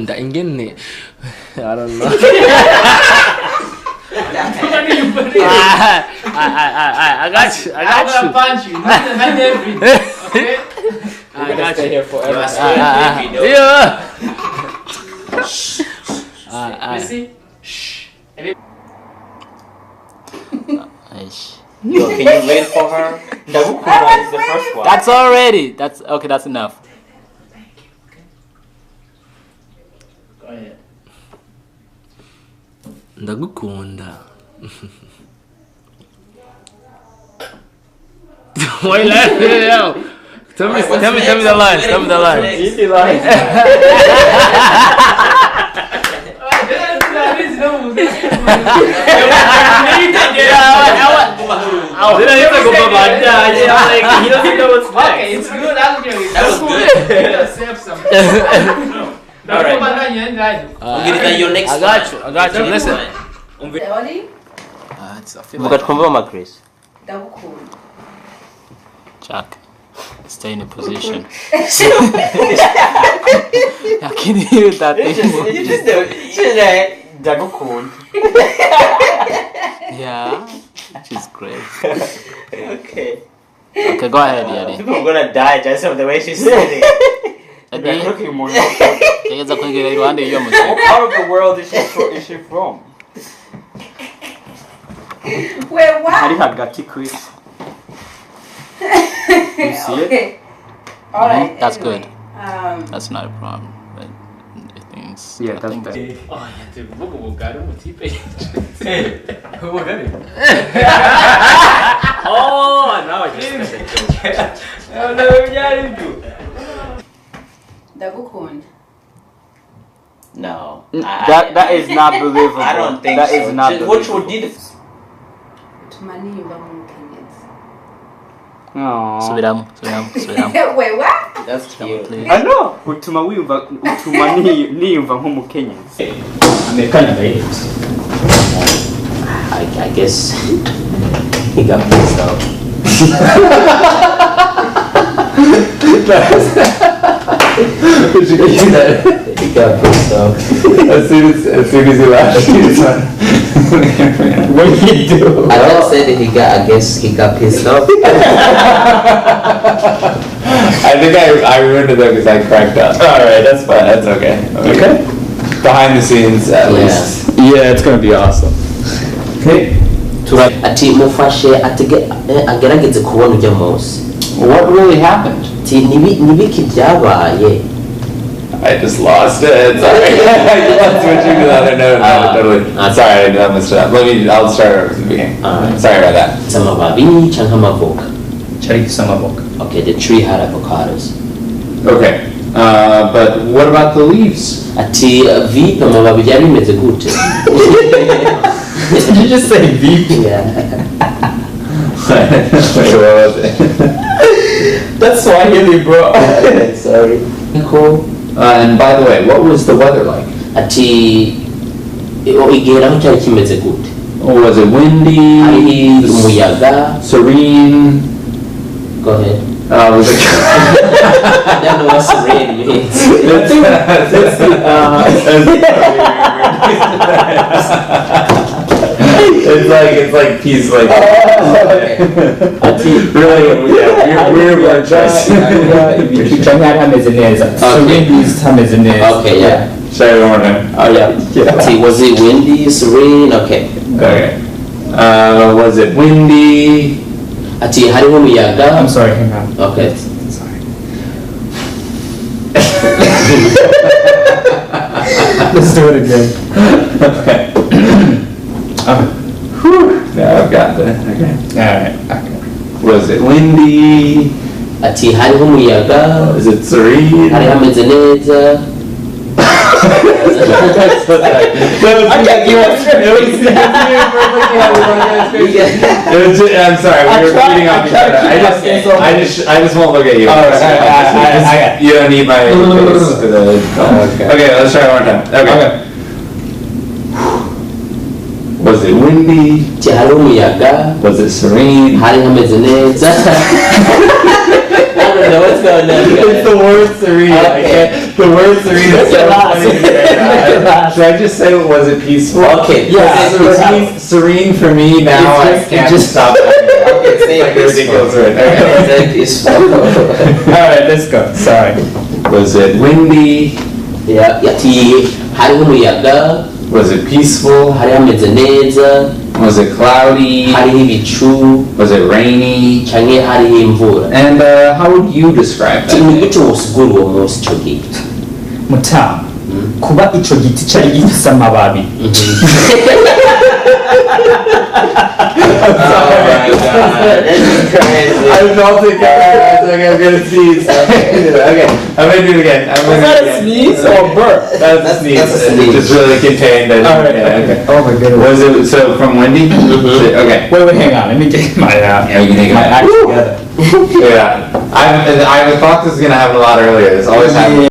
Ndagukunda ingene. I don't know. I got you. I'm gonna punch you. Not every day. Okay? I got stay here forever. Yeah. You see? Shh. Yo, can you wait for her? Ndagukunda is the first one. That's already. That's okay. That's enough. Go ahead. Ndagukunda. Why laughing? Yo. Tell me the lines. Tell me the lines. Easy line. Okay, it's good. I'll give it. That was good. Save something. Alright. Your next I got you. Listen. Oli, Vuga twumve Mama Grace. ndagukunda. Jack, stay in a position. I can hear that thing. Ndagukunda. Yeah, she's great. Okay. Okay, go ahead, Yari. People are gonna die just of the way she's sitting. Eddie, Looking more. tegeza kwegera iruhande y'iyo musego. What part of the world is she from? Wait, what? Hari hagati Chris. You see it? Okay. All right. That's anyway, good. That's not a problem. But I think it's, Yeah, I that's think better. Oh, yeah, dude. Bugo bugari umutipe. Bugari. Oh, now I just got the joke. No, byari byo. ndagukunda. No. that is not believable. I don't think that so. is not What believable. would did? Tuma niyumva nk'umukenyezi. Aww. Subiramo. Wait, what? That's cute. Please. I know. Utuma niyumva nk'umukenyezi. American babe. I guess he got pissed off. He got pissed off. As soon as he laughed, he's like, what do you do? I just said that I guess he got pissed off. I think I ruined it though because I cracked up. Alright, that's fine. That's okay. Okay. Behind the scenes, at least. Yeah, it's gonna be awesome. Okay. Ati mufashe agerageze kubona ujya munsi. What really happened? Ati nibiki byabaye. I just lost it. Sorry. I'm switching to the other note. Totally. Sorry, I messed it up. I'll start over from the beginning. Sorry about that. Amababi cyangwa amavoka. Check some book. Okay, the tree had avocados. Okay. But what about the leaves? Ati vipi amababi byari bimeze gute? Did you just say beef? Yeah. Wait, what was it? That's Swahili, bro. Sorry. Cool. And by the way, what was the weather like? Ati igera cyari kimeze gute? Was it windy? Hari umuyaga. Serene? Go ahead. Was it? I don't know what serene means. It's like peace, like. Okay. Really, yeah, weird word choice. Okay, yeah. Say it one more time. Oh, yeah. Ati, was it windy, serene? Okay. Okay. Was it windy? Ati, hariho umuyaga. I'm sorry, hang on. Okay. Sorry. Let's do it again. Okay. Now I've got that. Okay. Alright. Okay. Was it windy? Ati, hariho umuyaga. Was it serene? Hari hameze neza. I'm sorry, we were reading off each other. I just won't look at you. You don't need my face for the. Okay, let's try it one more time. Okay. Was it windy? Hari umuyaga. Was it serene? Hari hameze neza. I don't know what's going on. It's the word serene. Okay. The word serene is so funny. Should I just say, was it peaceful? Okay. Yeah, Serene. serene for me now. I can't just stop. Okay, say Like ridiculous peaceful. word. Okay. Say peaceful. Alright, let's go. Sorry. Was it windy? Yeah. Ati hariho umuyaga, Was it peaceful? hari hameze neza, Was it cloudy? hariho ibicu, Was it rainy? canke hariho imvura. And how would you describe Ni that? gute wosigura uwo munsi ico giti? Mutamu, kuba ico giti cyari gifise amababi. Oh my god, that's crazy. I felt it coming. I was like, I'm gonna sneeze. Okay, I'm gonna do it again. Was that a sneeze or a burp? That's a sneeze. That's a sneeze. Just really contained. Alright, Yeah, okay. Oh my goodness. Was it so from Wendy? Okay. Wait, hang on. Let me get my Yeah, you can take it. my act together. Yeah. I thought this was gonna happen a lot earlier. This always happens.